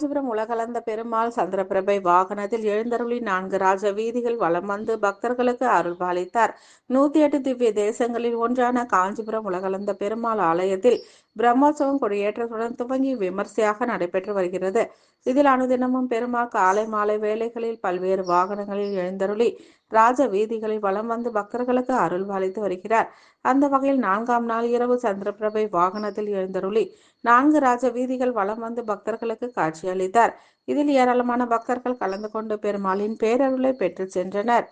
காஞ்சிபுரம் உலகளந்த பெருமாள் சந்திரபிரபை வாகனத்தில் எழுந்தருளி 4 ராஜ வீதிகள் வலம் வந்து பக்தர்களுக்கு அருள்பாலித்தார். 108 திவ்ய தேசங்களில் ஒன்றான காஞ்சிபுரம் உலகளந்த பெருமாள் ஆலயத்தில் பிரம்மோற்சவம் கொடியேற்றத்துடன் துவங்கி விமர்சையாக நடைபெற்று வருகிறது. இதில் அனுதினமும் பெருமாள் காலை மாலை வேளைகளில் பல்வேறு வாகனங்களில் எழுந்தருளி ராஜ வீதிகளில் வலம் வந்து பக்தர்களுக்கு அருள்பாலித்து வருகிறார். அந்த வகையில் 4ஆம் நாள் இரவு சந்திரபிரபை வாகனத்தில் எழுந்தருளி 4 ராஜ வீதிகள் வலம் வந்து பக்தர்களுக்கு காட்சியளித்தார். இதில் ஏராளமான பக்தர்கள் கலந்து கொண்டு பெருமாளின் பேரருளை பெற்று சென்றனர்.